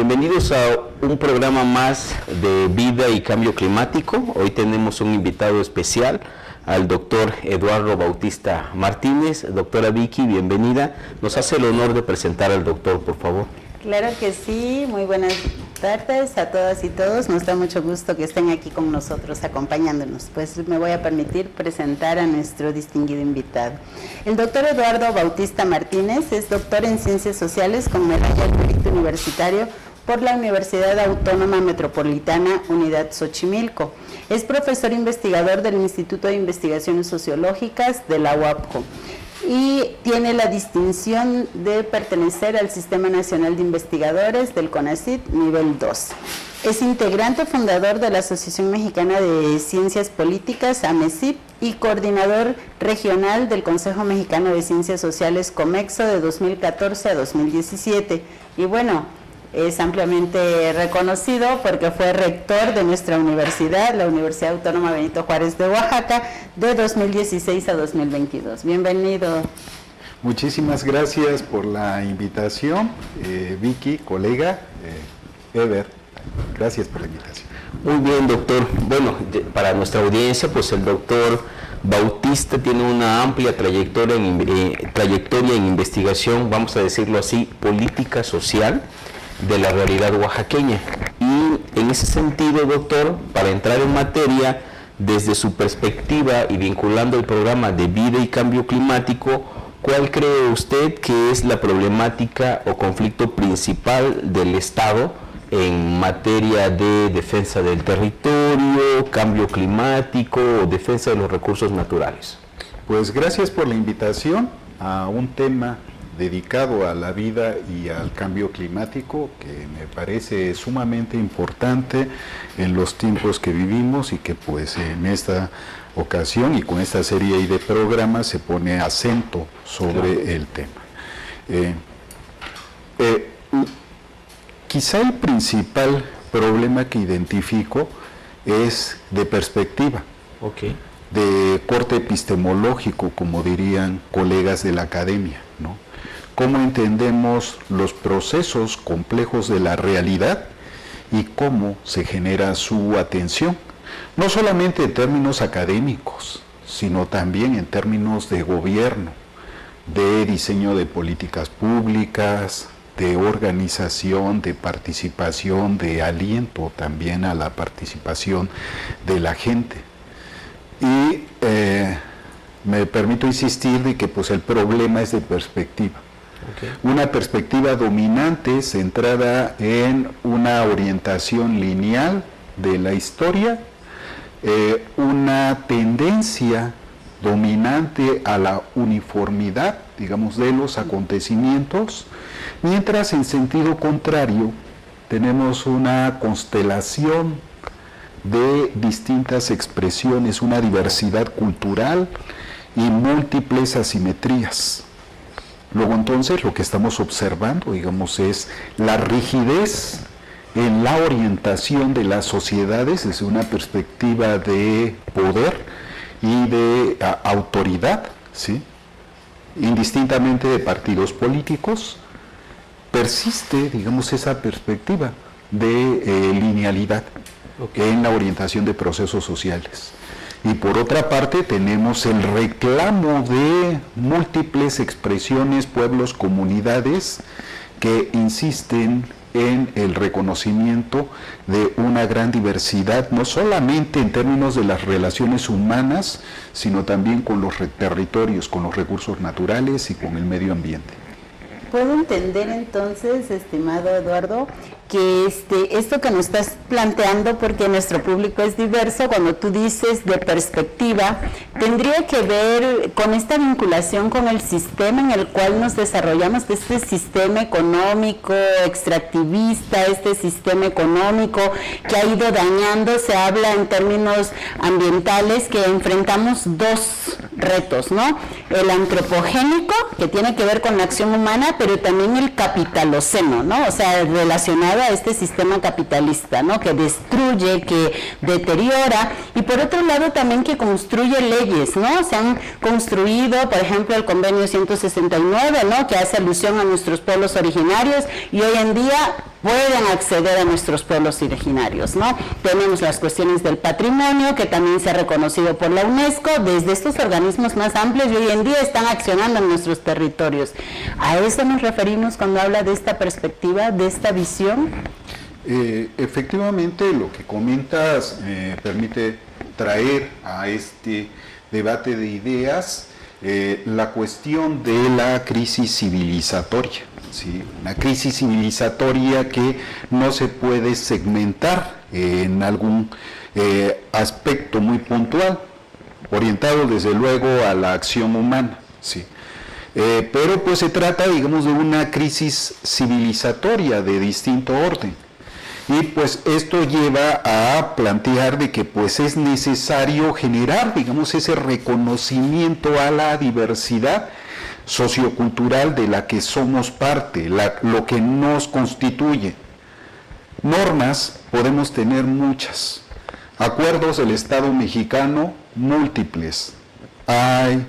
Bienvenidos a un programa más de vida y cambio climático. Hoy tenemos un invitado especial, al doctor Eduardo Bautista Martínez. Doctora Vicky, bienvenida. Nos hace el honor de presentar al doctor, por favor. Claro que sí, muy buenas tardes a todas y todos. Nos da mucho gusto que estén aquí con nosotros acompañándonos. Pues me voy a permitir presentar a nuestro distinguido invitado. El doctor Eduardo Bautista Martínez es doctor en Ciencias Sociales con medalla al mérito universitario por la Universidad Autónoma Metropolitana Unidad Xochimilco. Es profesor investigador del Instituto de Investigaciones Sociológicas de la UAPJO y tiene la distinción de pertenecer al Sistema Nacional de Investigadores del CONACYT nivel 2. Es integrante fundador de la Asociación Mexicana de Ciencias Políticas, AMECIP, y coordinador regional del Consejo Mexicano de Ciencias Sociales, COMEXO, de 2014 a 2017. Y bueno, es ampliamente reconocido porque fue rector de nuestra universidad, la Universidad Autónoma Benito Juárez de Oaxaca, de 2016 a 2022. Bienvenido. Muchísimas gracias por la invitación, Vicky, colega, Ever, gracias por la invitación. Muy bien, doctor. Bueno, para nuestra audiencia, pues el doctor Bautista tiene una amplia trayectoria en investigación, vamos a decirlo así, política social de la realidad oaxaqueña. Y en ese sentido, doctor, para entrar en materia, desde su perspectiva y vinculando el programa de vida y cambio climático, ¿cuál cree usted que es la problemática o conflicto principal del Estado en materia de defensa del territorio, cambio climático o defensa de los recursos naturales? Pues gracias por la invitación a un tema dedicado a la vida y al cambio climático, que me parece sumamente importante en los tiempos que vivimos y que pues en esta ocasión y con esta serie de programas se pone acento sobre el tema. Quizá el principal problema que identifico es de perspectiva, de corte epistemológico, como dirían colegas de la academia, ¿no? Cómo entendemos los procesos complejos de la realidad y cómo se genera su atención, no solamente en términos académicos, sino también en términos de gobierno, de diseño de políticas públicas, de organización, de participación, de aliento también a la participación de la gente. Y me permito insistir de que pues el problema es de perspectiva. Una perspectiva dominante centrada en una orientación lineal de la historia, una tendencia dominante a la uniformidad, digamos, de los acontecimientos, mientras en sentido contrario tenemos una constelación de distintas expresiones, una diversidad cultural y múltiples asimetrías. Luego entonces lo que estamos observando, digamos, es la rigidez en la orientación de las sociedades desde una perspectiva de poder y de autoridad, ¿sí? Indistintamente de partidos políticos, persiste, digamos, esa perspectiva de linealidad en la orientación de procesos sociales. Y por otra parte tenemos el reclamo de múltiples expresiones, pueblos, comunidades que insisten en el reconocimiento de una gran diversidad, no solamente en términos de las relaciones humanas, sino también con los territorios, con los recursos naturales y con el medio ambiente. Puedo entender entonces, estimado Eduardo, que esto que nos estás planteando, porque nuestro público es diverso, cuando tú dices de perspectiva, tendría que ver con esta vinculación con el sistema en el cual nos desarrollamos, de este sistema económico extractivista, este sistema económico que ha ido dañando. Se habla en términos ambientales que enfrentamos dos retos, ¿no? El antropogénico, que tiene que ver con la acción humana, pero también el capitaloceno, ¿no? O sea, relacionado a este sistema capitalista, ¿no? Que destruye, que deteriora, y por otro lado también que construye leyes, ¿no? Se han construido, por ejemplo, el convenio 169, ¿no? Que hace alusión a nuestros pueblos originarios, y hoy en día puedan acceder a nuestros pueblos originarios, ¿no? Tenemos las cuestiones del patrimonio, que también se ha reconocido por la UNESCO, desde estos organismos más amplios y hoy en día están accionando en nuestros territorios. ¿A eso nos referimos cuando habla de esta perspectiva, de esta visión? Efectivamente, lo que comentas permite traer a este debate de ideas la cuestión de la crisis civilizatoria, ¿sí? Una crisis civilizatoria que no se puede segmentar en algún aspecto muy puntual, orientado desde luego a la acción humana, ¿sí? Pero pues se trata, digamos, de una crisis civilizatoria de distinto orden. Y pues esto lleva a plantear de que pues es necesario generar, digamos, ese reconocimiento a la diversidad sociocultural de la que somos parte, lo que nos constituye. Normas podemos tener muchas, acuerdos del Estado mexicano múltiples. Hay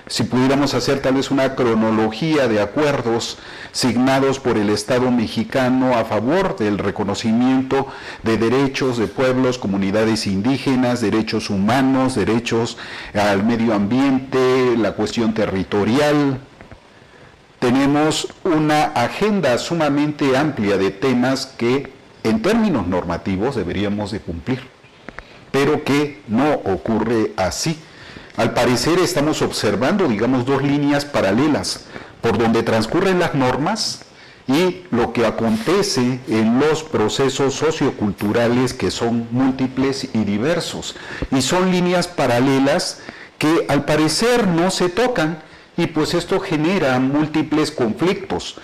si pudiéramos hacer tal vez una cronología de acuerdos signados por el Estado mexicano a favor del reconocimiento de derechos de pueblos, comunidades indígenas, derechos humanos, derechos al medio ambiente, la cuestión territorial. Tenemos una agenda sumamente amplia de temas que en términos normativos deberíamos de cumplir, pero que no ocurre así. Al parecer estamos observando, digamos, dos líneas paralelas, por donde transcurren las normas y lo que acontece en los procesos socioculturales que son múltiples y diversos. Y son líneas paralelas que al parecer no se tocan y pues esto genera múltiples conflictos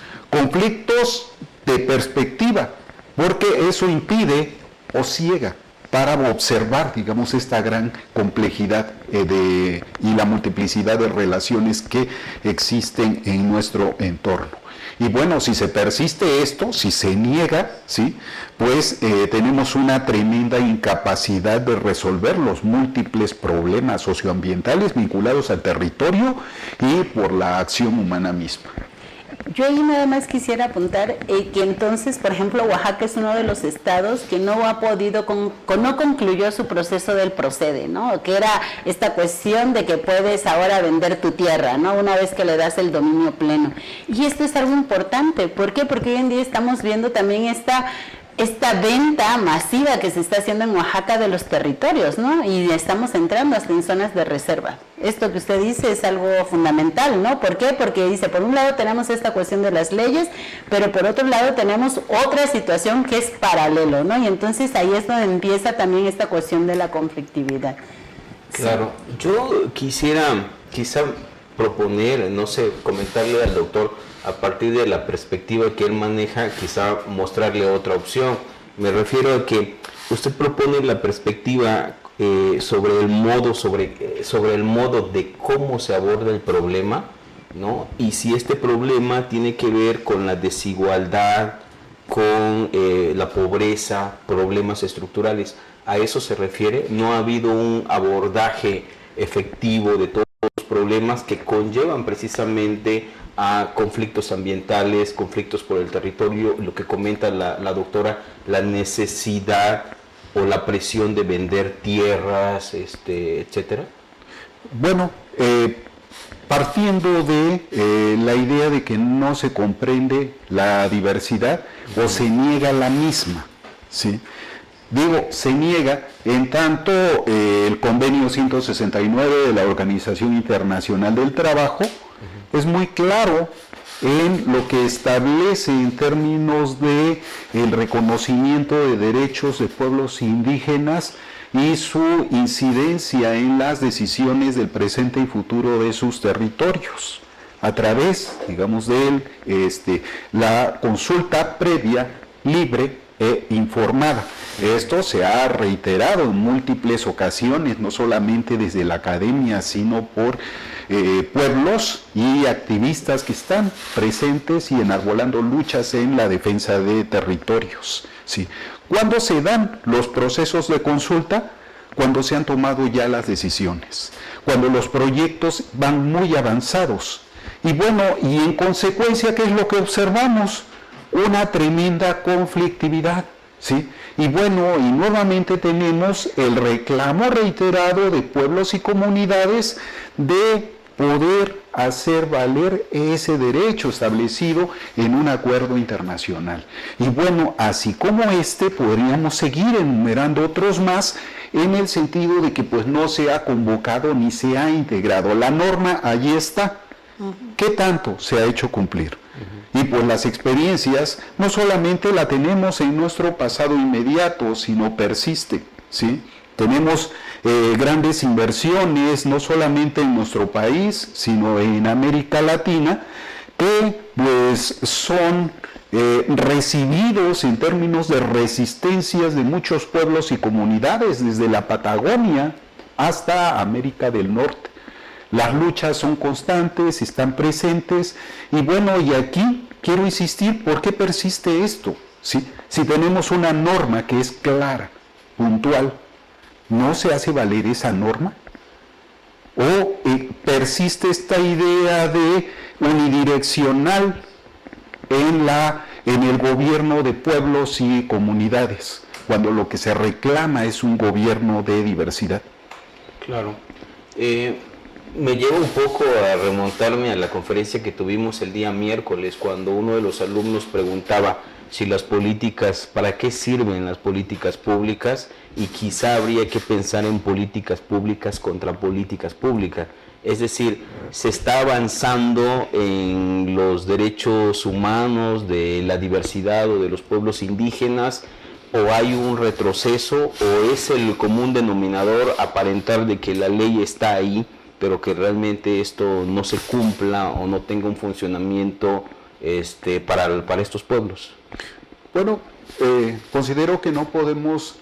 de perspectiva, porque eso impide o ciega para observar, digamos, esta gran complejidad y la multiplicidad de relaciones que existen en nuestro entorno. Y bueno, si se persiste esto, si se niega, ¿sí?, pues tenemos una tremenda incapacidad de resolver los múltiples problemas socioambientales vinculados al territorio y por la acción humana misma. Yo ahí nada más quisiera apuntar que entonces, por ejemplo, Oaxaca es uno de los estados que no ha podido, no concluyó su proceso del procede, ¿no? Que era esta cuestión de que puedes ahora vender tu tierra, ¿no? Una vez que le das el dominio pleno. Y esto es algo importante. ¿Por qué? Porque hoy en día estamos viendo también esta venta masiva que se está haciendo en Oaxaca de los territorios, ¿no? Y estamos entrando hasta en zonas de reserva. Esto que usted dice es algo fundamental, ¿no? ¿Por qué? Porque dice, por un lado tenemos esta cuestión de las leyes, pero por otro lado tenemos otra situación que es paralelo, ¿no? Y entonces ahí es donde empieza también esta cuestión de la conflictividad. Claro, sí. Yo quizá proponer, no sé, comentarle al doctor, a partir de la perspectiva que él maneja, quizá mostrarle otra opción. Me refiero a que usted propone la perspectiva sobre el modo de cómo se aborda el problema, ¿no? Y si este problema tiene que ver con la desigualdad, con la pobreza, problemas estructurales, ¿a eso se refiere? ¿No ha habido un abordaje efectivo de todos los problemas que conllevan precisamente a conflictos ambientales, conflictos por el territorio, lo que comenta la doctora, la necesidad o la presión de vender tierras, etcétera? Bueno, partiendo de la idea de que no se comprende la diversidad o se niega la misma, ¿sí? Digo, se niega en tanto el convenio 169 de la Organización Internacional del Trabajo es muy claro en lo que establece en términos de el reconocimiento de derechos de pueblos indígenas y su incidencia en las decisiones del presente y futuro de sus territorios, a través, digamos, de la consulta previa, libre e informada. Esto se ha reiterado en múltiples ocasiones, no solamente desde la academia, sino por pueblos y activistas que están presentes y enarbolando luchas en la defensa de territorios, ¿sí? ¿Cuándo se dan los procesos de consulta? Cuando se han tomado ya las decisiones, cuando los proyectos van muy avanzados. Y bueno, y en consecuencia, ¿qué es lo que observamos? una tremenda conflictividad, ¿sí? Y bueno, y nuevamente tenemos el reclamo reiterado de pueblos y comunidades de poder hacer valer ese derecho establecido en un acuerdo internacional. Y bueno, así como podríamos seguir enumerando otros más, en el sentido de que pues no se ha convocado ni se ha integrado. La norma allí está. ¿Qué tanto se ha hecho cumplir? Y pues las experiencias no solamente la tenemos en nuestro pasado inmediato, sino persiste, ¿sí? Tenemos grandes inversiones, no solamente en nuestro país, sino en América Latina, que pues son recibidos en términos de resistencias de muchos pueblos y comunidades, desde la Patagonia hasta América del Norte. Las luchas son constantes, están presentes, y bueno, y aquí quiero insistir, ¿por qué persiste esto? ¿Sí? Si tenemos una norma que es clara, puntual, ¿no se hace valer esa norma? ¿O persiste esta idea de unidireccional en el gobierno de pueblos y comunidades, cuando lo que se reclama es un gobierno de diversidad? Claro. Me lleva un poco a remontarme a la conferencia que tuvimos el día miércoles, cuando uno de los alumnos preguntaba si las políticas, ¿para qué sirven las políticas públicas? Y quizá habría que pensar en políticas públicas contra políticas públicas. Es decir, se está avanzando en los derechos humanos de la diversidad o de los pueblos indígenas, o hay un retroceso, o es el común denominador aparentar de que la ley está ahí, pero que realmente esto no se cumpla o no tenga un funcionamiento para estos pueblos. Bueno, considero que no podemos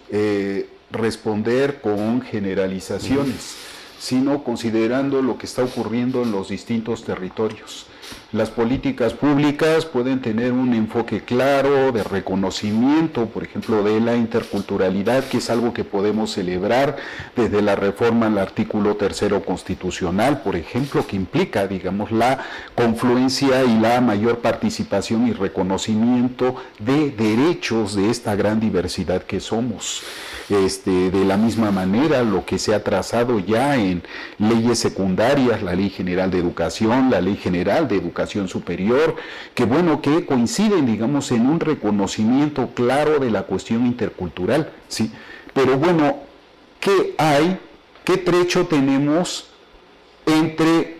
responder con generalizaciones, sino considerando lo que está ocurriendo en los distintos territorios. Las políticas públicas pueden tener un enfoque claro de reconocimiento, por ejemplo, de la interculturalidad, que es algo que podemos celebrar desde la reforma al artículo 3º constitucional, por ejemplo, que implica, digamos, la confluencia y la mayor participación y reconocimiento de derechos de esta gran diversidad que somos. De la misma manera, lo que se ha trazado ya en leyes secundarias, la Ley General de Educación, la Ley General de Educación Superior, que bueno, que coinciden, digamos, en un reconocimiento claro de la cuestión intercultural, ¿sí? Pero bueno, ¿qué hay? ¿Qué trecho tenemos entre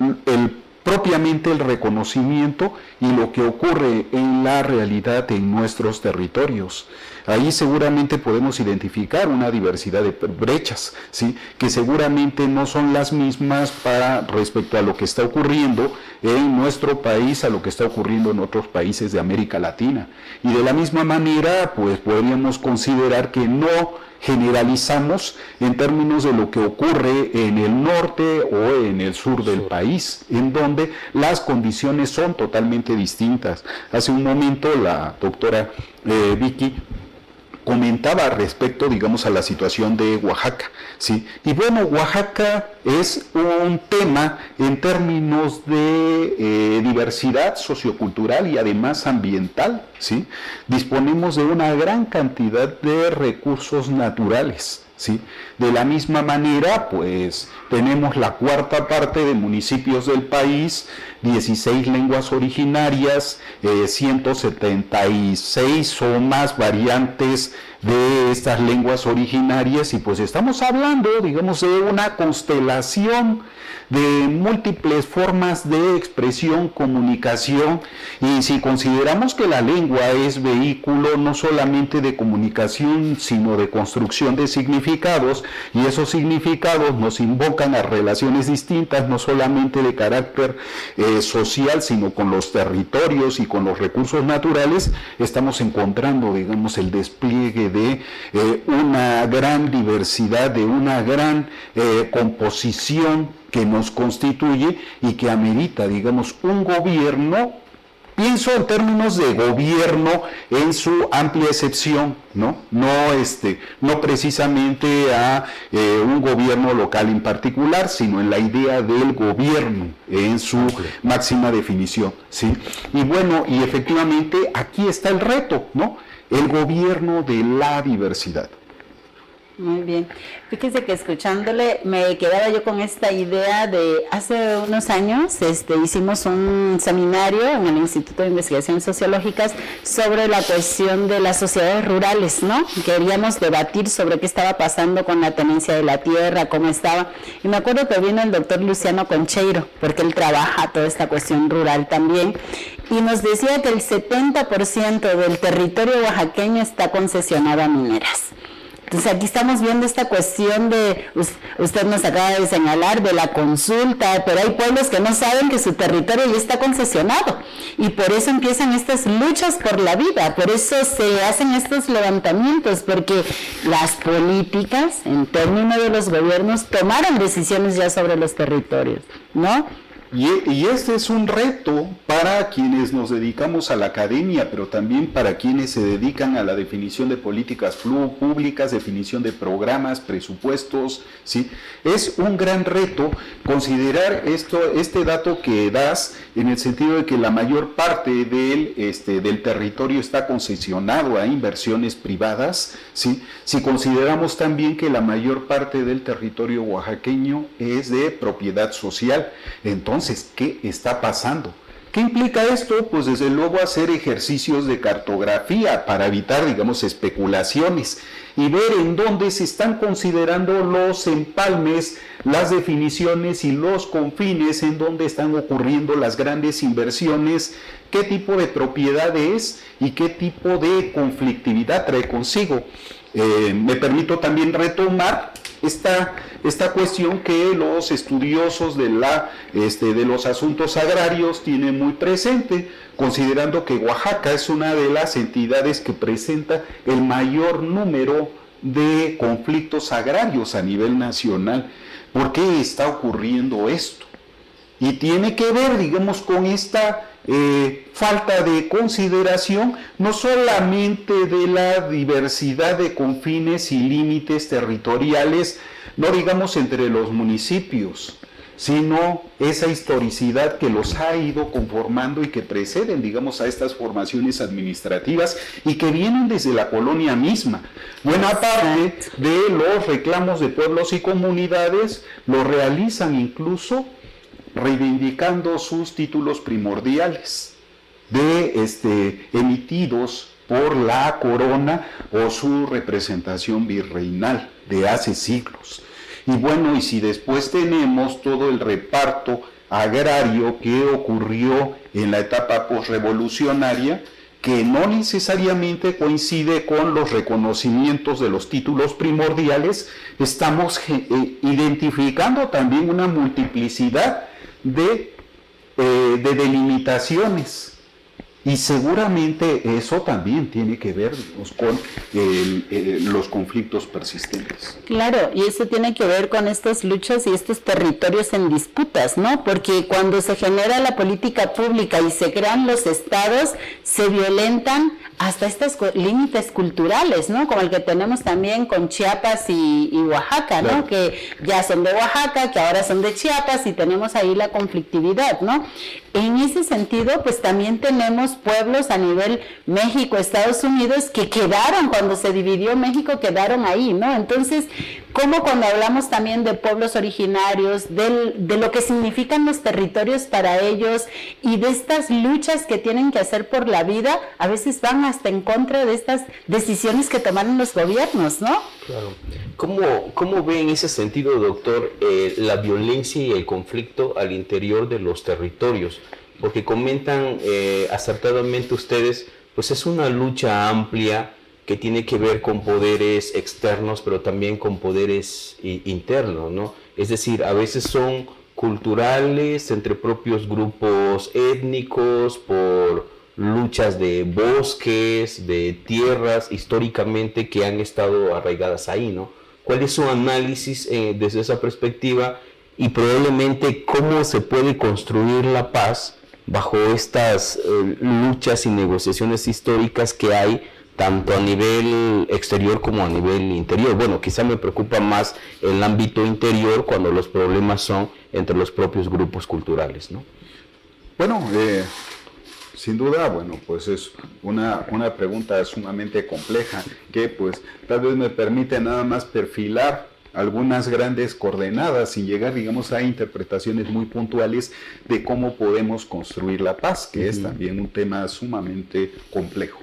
propiamente el reconocimiento y lo que ocurre en la realidad en nuestros territorios? Ahí seguramente podemos identificar una diversidad de brechas, ¿sí? Que seguramente no son las mismas respecto a lo que está ocurriendo en nuestro país, a lo que está ocurriendo en otros países de América Latina. Y de la misma manera, pues podríamos considerar que no generalizamos en términos de lo que ocurre en el norte o en el sur del país, en donde las condiciones son totalmente distintas. Hace un momento la doctora Vicky comentaba respecto, digamos, a la situación de Oaxaca, ¿sí? Y bueno, Oaxaca es un tema en términos de diversidad sociocultural y además ambiental, ¿sí? Disponemos de una gran cantidad de recursos naturales, ¿sí? De la misma manera, pues, tenemos la cuarta parte de municipios del país, 16 lenguas originarias, 176 o más variantes de estas lenguas originarias, y pues estamos hablando, digamos, de una constelación de múltiples formas de expresión, comunicación, y si consideramos que la lengua es vehículo no solamente de comunicación, sino de construcción de significados, y esos significados nos invocan a relaciones distintas, no solamente de carácter social, sino con los territorios y con los recursos naturales, estamos encontrando, digamos, el despliegue de una gran diversidad, de una gran composición que nos constituye y que amerita, digamos, un gobierno Pienso en términos de gobierno en su amplia excepción, ¿no? No precisamente a un gobierno local en particular, sino en la idea del gobierno en su máxima definición, ¿sí? Y bueno, y efectivamente aquí está el reto, ¿no? El gobierno de la diversidad. Muy bien. Fíjese que escuchándole me quedaba yo con esta idea de hace unos años hicimos un seminario en el Instituto de Investigaciones Sociológicas sobre la cuestión de las sociedades rurales, ¿no? Queríamos debatir sobre qué estaba pasando con la tenencia de la tierra, cómo estaba. Y me acuerdo que vino el doctor Luciano Concheiro, porque él trabaja toda esta cuestión rural también, y nos decía que el 70% del territorio oaxaqueño está concesionado a mineras. Entonces aquí estamos viendo esta cuestión de, usted nos acaba de señalar, de la consulta, pero hay pueblos que no saben que su territorio ya está concesionado y por eso empiezan estas luchas por la vida, por eso se hacen estos levantamientos, porque las políticas, en términos de los gobiernos, tomaron decisiones ya sobre los territorios, ¿no? Y este es un reto para quienes nos dedicamos a la academia, pero también para quienes se dedican a la definición de políticas públicas, definición de programas, presupuestos, ¿sí? Es un gran reto considerar este dato que das en el sentido de que la mayor parte del territorio está concesionado a inversiones privadas, ¿sí? Si consideramos también que la mayor parte del territorio oaxaqueño es de propiedad social, entonces, ¿qué está pasando? ¿Qué implica esto? Pues desde luego hacer ejercicios de cartografía para evitar, digamos, especulaciones y ver en dónde se están considerando los empalmes, las definiciones y los confines, en dónde están ocurriendo las grandes inversiones, qué tipo de propiedad es y qué tipo de conflictividad trae consigo. Me permito también retomar esta cuestión que los estudiosos de los asuntos agrarios tienen muy presente, considerando que Oaxaca es una de las entidades que presenta el mayor número de conflictos agrarios a nivel nacional. ¿Por qué está ocurriendo esto? Y tiene que ver, digamos, con esta falta de consideración no solamente de la diversidad de confines y límites territoriales, no digamos entre los municipios, sino esa historicidad que los ha ido conformando y que preceden, digamos, a estas formaciones administrativas y que vienen desde la colonia misma. Buena parte de los reclamos de pueblos y comunidades lo realizan incluso reivindicando sus títulos primordiales emitidos por la corona o su representación virreinal de hace siglos. Y bueno, y si después tenemos todo el reparto agrario que ocurrió en la etapa posrevolucionaria, que no necesariamente coincide con los reconocimientos de los títulos primordiales, estamos identificando también una multiplicidad de delimitaciones. Y seguramente eso también tiene que ver con los conflictos persistentes. Claro, y eso tiene que ver con estas luchas y estos territorios en disputas, ¿no? Porque cuando se genera la política pública y se crean los estados, se violentan hasta estos límites culturales, ¿no? Como el que tenemos también con Chiapas y Oaxaca, ¿no? Claro. Que ya son de Oaxaca, que ahora son de Chiapas y tenemos ahí la conflictividad, ¿no? En ese sentido, pues también tenemos pueblos a nivel México, Estados Unidos, que quedaron, cuando se dividió México, quedaron ahí, ¿no? Entonces, como cuando hablamos también de pueblos originarios, de lo que significan los territorios para ellos y de estas luchas que tienen que hacer por la vida, a veces van hasta en contra de estas decisiones que tomaron los gobiernos, ¿no? Claro. ¿Cómo ve en ese sentido, doctor, la violencia y el conflicto al interior de los territorios? Porque comentan acertadamente ustedes, pues es una lucha amplia que tiene que ver con poderes externos, pero también con poderes internos, ¿no? Es decir, a veces son culturales entre propios grupos étnicos, por luchas de bosques, de tierras históricamente que han estado arraigadas ahí, ¿no? ¿Cuál es su análisis desde esa perspectiva y probablemente cómo se puede construir la paz bajo estas luchas y negociaciones históricas que hay tanto a nivel exterior como a nivel interior. Bueno, quizá me preocupa más el ámbito interior cuando los problemas son entre los propios grupos culturales, ¿no? Bueno, sin duda, bueno, pues es una pregunta sumamente compleja que pues tal vez me permite nada más perfilar algunas grandes coordenadas sin llegar, digamos, a interpretaciones muy puntuales de cómo podemos construir la paz, que es también un tema sumamente complejo.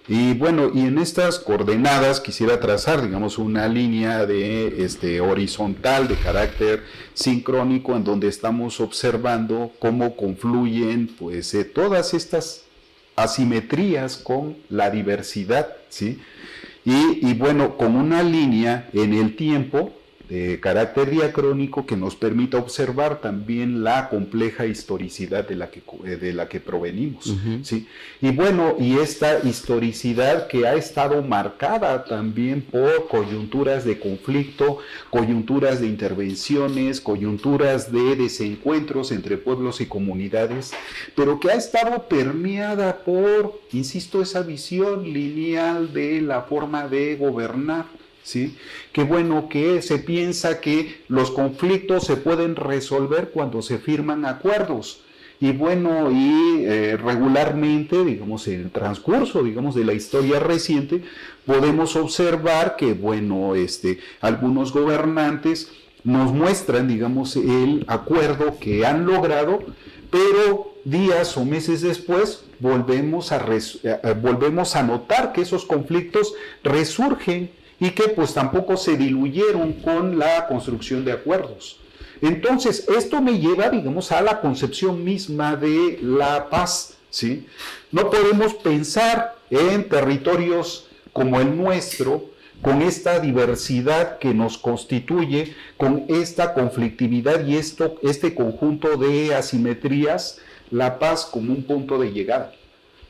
Y bueno, y en estas coordenadas quisiera trazar, digamos, una línea de horizontal de carácter sincrónico en donde estamos observando cómo confluyen pues todas estas asimetrías con la diversidad, ¿sí? Y bueno, con una línea en el tiempo de carácter diacrónico que nos permita observar también la compleja historicidad de la que provenimos, ¿sí? Y bueno, y esta historicidad que ha estado marcada también por coyunturas de conflicto, coyunturas de intervenciones, coyunturas de desencuentros entre pueblos y comunidades, pero que ha estado permeada por, insisto, esa visión lineal de la forma de gobernar, ¿sí? Que bueno, que se piensa que los conflictos se pueden resolver cuando se firman acuerdos. Y bueno, regularmente, digamos, en el transcurso, digamos, de la historia reciente, podemos observar que, bueno, algunos gobernantes nos muestran, digamos, el acuerdo que han logrado, pero días o meses después volvemos a notar que esos conflictos resurgen y que pues tampoco se diluyeron con la construcción de acuerdos. Entonces, esto me lleva, digamos, a la concepción misma de la paz, ¿sí? No podemos pensar en territorios como el nuestro, con esta diversidad que nos constituye, con esta conflictividad y este conjunto de asimetrías, la paz como un punto de llegada,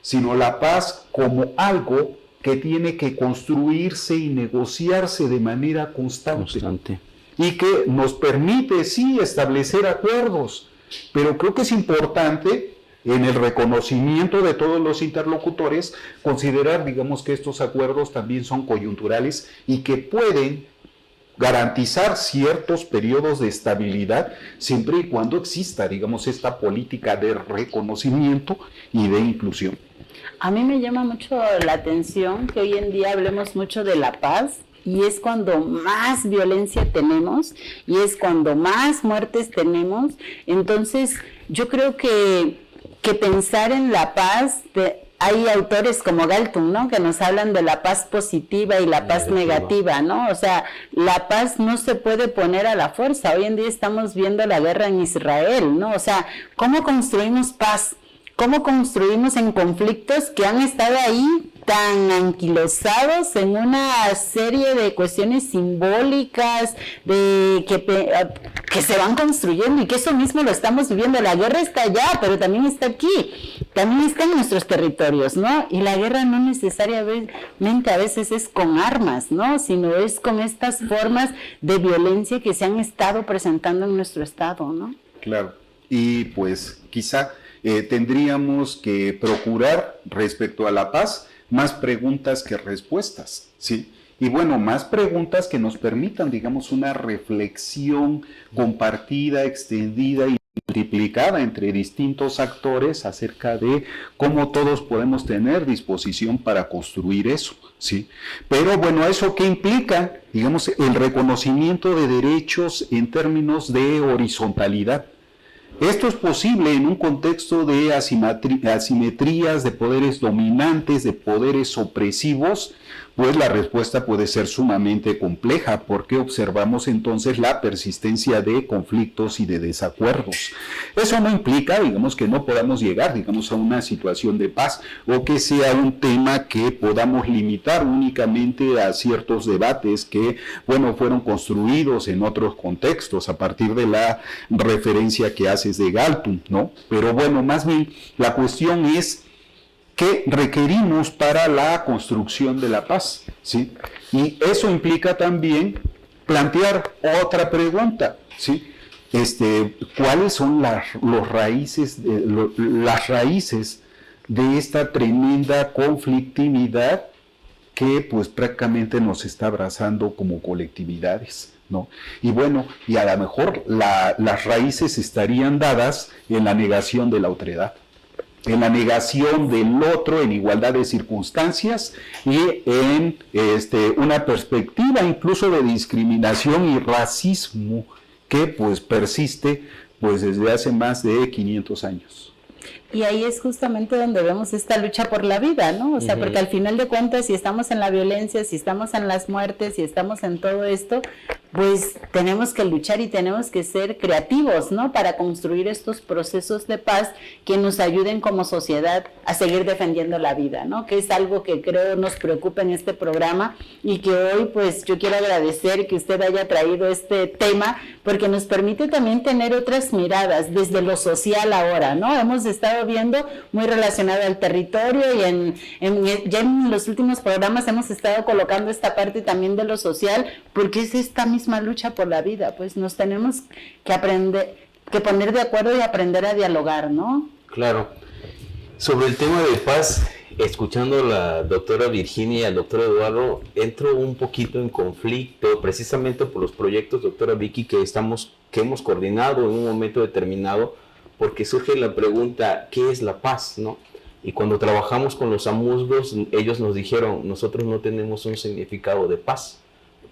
sino la paz como algo que tiene que construirse y negociarse de manera constante. Y que nos permite, sí, establecer acuerdos, pero creo que es importante en el reconocimiento de todos los interlocutores considerar, digamos, que estos acuerdos también son coyunturales y que pueden garantizar ciertos periodos de estabilidad siempre y cuando exista, digamos, esta política de reconocimiento y de inclusión. A mí me llama mucho la atención que hoy en día hablemos mucho de la paz y es cuando más violencia tenemos y es cuando más muertes tenemos. Entonces, yo creo que pensar en la paz, hay autores como Galtung, ¿no?, que nos hablan de la paz positiva y la paz negativa, ¿no? O sea, la paz no se puede poner a la fuerza. Hoy en día estamos viendo la guerra en Israel, ¿no? O sea, ¿cómo construimos paz? ¿Cómo construimos en conflictos que han estado ahí tan anquilosados en una serie de cuestiones simbólicas que se van construyendo y que eso mismo lo estamos viviendo? La guerra está allá, pero también está aquí, también está en nuestros territorios, ¿no? Y la guerra no necesariamente a veces es con armas, ¿no?, sino es con estas formas de violencia que se han estado presentando en nuestro estado, ¿no? Claro, y pues quizá tendríamos que procurar respecto a la paz más preguntas que respuestas, ¿sí? Y bueno, más preguntas que nos permitan, digamos, una reflexión compartida, extendida y multiplicada entre distintos actores acerca de cómo todos podemos tener disposición para construir eso, ¿sí? Pero bueno, ¿eso qué implica? Digamos, el reconocimiento de derechos en términos de horizontalidad. Esto es posible en un contexto de asimetrías, de poderes dominantes, de poderes opresivos, pues la respuesta puede ser sumamente compleja, porque observamos entonces la persistencia de conflictos y de desacuerdos. Eso no implica, digamos, que no podamos llegar, digamos, a una situación de paz, o que sea un tema que podamos limitar únicamente a ciertos debates que, bueno, fueron construidos en otros contextos, a partir de la referencia que haces de Galtung, ¿no? Pero bueno, más bien, la cuestión es ¿qué requerimos para la construcción de la paz? ¿Sí? Y eso implica también plantear otra pregunta, ¿sí? cuáles son las raíces de esta tremenda conflictividad que pues prácticamente nos está abrazando como colectividades, ¿no? Y bueno, y a lo mejor las raíces estarían dadas en la negación de la otredad, en la negación del otro en igualdad de circunstancias y en una perspectiva incluso de discriminación y racismo que pues persiste pues desde hace más de 500 años. Y ahí es justamente donde vemos esta lucha por la vida, ¿no? O sea, porque al final de cuentas, si estamos en la violencia, si estamos en las muertes, si estamos en todo esto, pues tenemos que luchar y tenemos que ser creativos, ¿no? Para construir estos procesos de paz que nos ayuden como sociedad a seguir defendiendo la vida, ¿no? Que es algo que creo nos preocupa en este programa y que hoy, pues, yo quiero agradecer que usted haya traído este tema porque nos permite también tener otras miradas desde lo social ahora, ¿no? Hemos estado viendo muy relacionado al territorio y ya en los últimos programas hemos estado colocando esta parte también de lo social porque es esta misma lucha por la vida, pues nos tenemos que poner de acuerdo y aprender a dialogar, ¿no? Claro. Sobre el tema de paz, escuchando a la doctora Virginia y al doctor Eduardo, entro un poquito en conflicto, precisamente por los proyectos, doctora Vicky, que hemos coordinado en un momento determinado, porque surge la pregunta, ¿qué es la paz, no? Y cuando trabajamos con los amuzgos, ellos nos dijeron, nosotros no tenemos un significado de paz.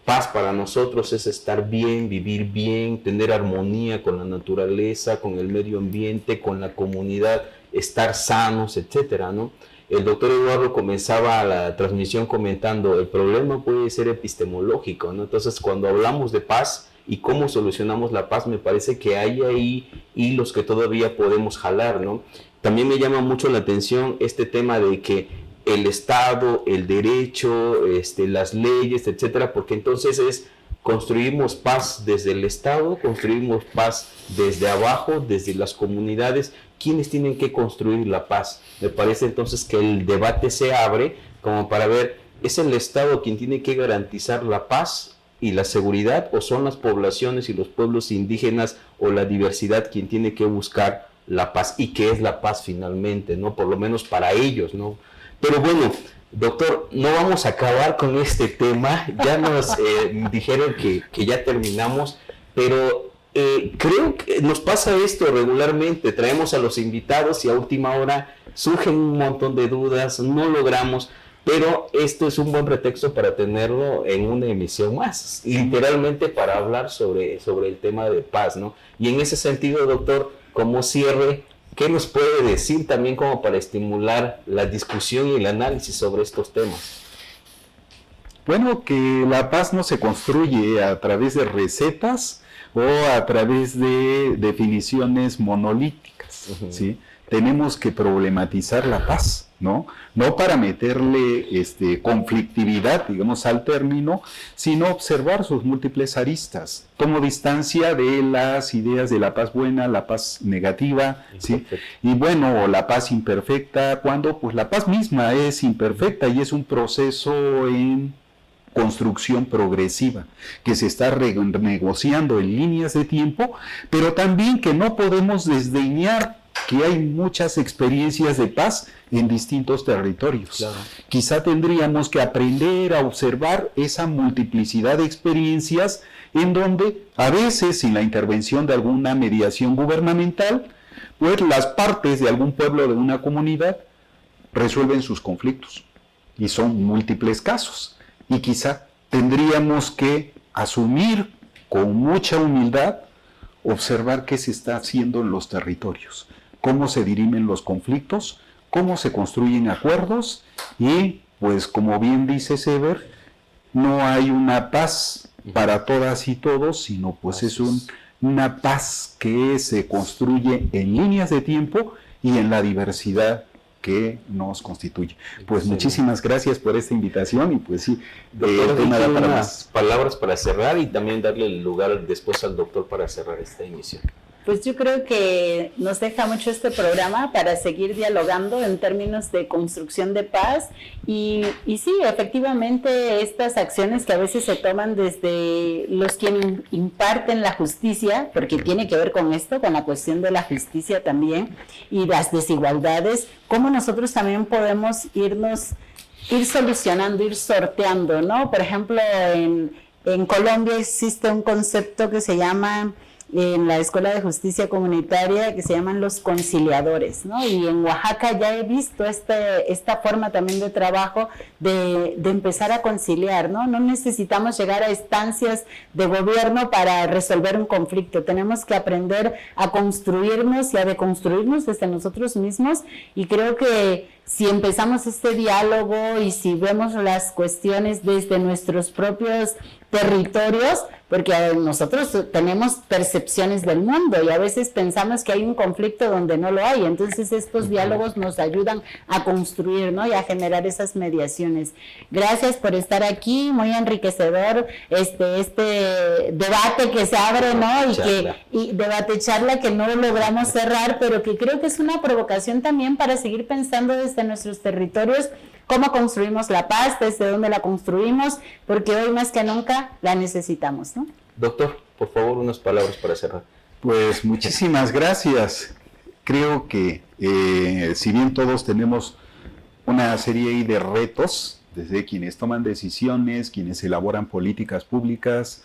Paz para nosotros es estar bien, vivir bien, tener armonía con la naturaleza, con el medio ambiente, con la comunidad, estar sanos, etcétera, ¿no? El doctor Eduardo comenzaba la transmisión comentando, el problema puede ser epistemológico, ¿no? Entonces, cuando hablamos de paz y cómo solucionamos la paz, me parece que hay ahí hilos que todavía podemos jalar, ¿no? También me llama mucho la atención este tema de que el Estado, el derecho, las leyes, etcétera, porque entonces construimos paz desde el Estado, construimos paz desde abajo, desde las comunidades. ¿Quiénes tienen que construir la paz? Me parece entonces que el debate se abre como para ver, ¿es el Estado quien tiene que garantizar la paz y la seguridad o son las poblaciones y los pueblos indígenas o la diversidad quien tiene que buscar la paz? ¿Y qué es la paz finalmente, no? Por lo menos para ellos, ¿no? Pero bueno, doctor, no vamos a acabar con este tema. Ya nos dijeron que ya terminamos, pero creo que nos pasa esto regularmente. Traemos a los invitados y a última hora surgen un montón de dudas, no logramos, pero esto es un buen pretexto para tenerlo en una emisión más, literalmente para hablar sobre el tema de paz, ¿no? Y en ese sentido, doctor, como cierre, ¿qué nos puede decir también como para estimular la discusión y el análisis sobre estos temas? Bueno, que la paz no se construye a través de recetas o a través de definiciones monolíticas, ¿sí? Tenemos que problematizar la paz, ¿no? No para meterle conflictividad, digamos, al término, sino observar sus múltiples aristas. Tomo distancia de las ideas de la paz buena, la paz negativa, ¿sí? Y bueno, o la paz imperfecta, cuando pues la paz misma es imperfecta y es un proceso en construcción progresiva, que se está renegociando en líneas de tiempo, pero también que no podemos desdeñar que hay muchas experiencias de paz en distintos territorios. Claro. Quizá tendríamos que aprender a observar esa multiplicidad de experiencias en donde a veces sin la intervención de alguna mediación gubernamental, pues las partes de algún pueblo de una comunidad resuelven sus conflictos y son múltiples casos y quizá tendríamos que asumir con mucha humildad observar qué se está haciendo en los territorios, cómo se dirimen los conflictos, cómo se construyen acuerdos y, pues como bien dice Sever, no hay una paz para todas y todos, sino pues es una paz que se construye en líneas de tiempo y en la diversidad que nos constituye. Pues muchísimas gracias por esta invitación y pues sí, unas palabras para cerrar y también darle el lugar después al doctor para cerrar esta emisión. Pues yo creo que nos deja mucho este programa para seguir dialogando en términos de construcción de paz y sí, efectivamente estas acciones que a veces se toman desde los quienes imparten la justicia, porque tiene que ver con esto, con la cuestión de la justicia también y las desigualdades, cómo nosotros también podemos ir solucionando, ir sorteando, ¿no? Por ejemplo, en Colombia existe un concepto que se llama, en la Escuela de Justicia Comunitaria, que se llaman los conciliadores, ¿no? Y en Oaxaca ya he visto esta forma también de trabajo de empezar a conciliar, ¿no? No necesitamos llegar a instancias de gobierno para resolver un conflicto, tenemos que aprender a construirnos y a deconstruirnos desde nosotros mismos, y creo que si empezamos este diálogo y si vemos las cuestiones desde nuestros propios territorios, porque nosotros tenemos percepciones del mundo y a veces pensamos que hay un conflicto donde no lo hay, entonces estos diálogos nos ayudan a construir, ¿no? Y a generar esas mediaciones. Gracias por estar aquí, muy enriquecedor este debate que se abre, ¿no? Y debate charla que no logramos cerrar, pero que creo que es una provocación también para seguir pensando desde nuestros territorios cómo construimos la paz, desde dónde la construimos, porque hoy más que nunca la necesitamos, ¿no? Doctor, por favor, unas palabras para cerrar. Pues muchísimas gracias. Creo que si bien todos tenemos una serie de retos, desde quienes toman decisiones, quienes elaboran políticas públicas,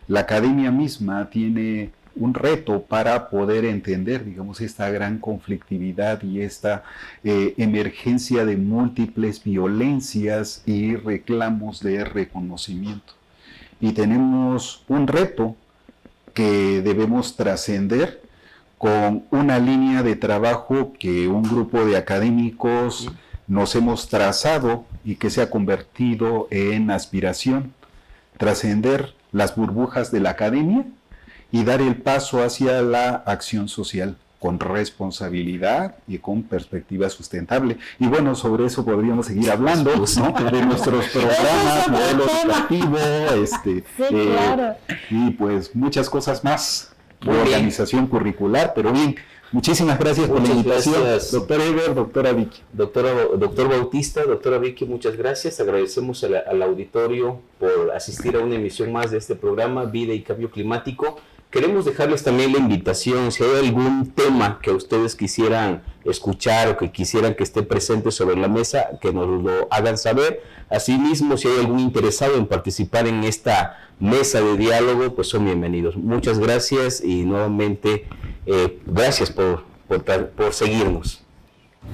la academia misma tiene un reto para poder entender, digamos, esta gran conflictividad y esta emergencia de múltiples violencias y reclamos de reconocimiento. Y tenemos un reto que debemos trascender con una línea de trabajo que un grupo de académicos nos hemos trazado y que se ha convertido en aspiración, trascender las burbujas de la academia y dar el paso hacia la acción social con responsabilidad y con perspectiva sustentable. Y bueno, sobre eso podríamos seguir hablando, ¿no? De nuestros programas, modelo educativo, sí, claro. Y pues muchas cosas más, organización curricular, pero bien, muchísimas gracias por la invitación, doctor Eber, doctora Vicky. Doctor Bautista, doctora Vicky, muchas gracias. Agradecemos al auditorio por asistir a una emisión más de este programa, Vida y Cambio Climático. Queremos dejarles también la invitación, si hay algún tema que ustedes quisieran escuchar o que quisieran que esté presente sobre la mesa, que nos lo hagan saber. Asimismo, si hay algún interesado en participar en esta mesa de diálogo, pues son bienvenidos. Muchas gracias y nuevamente gracias por seguirnos.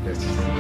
Gracias.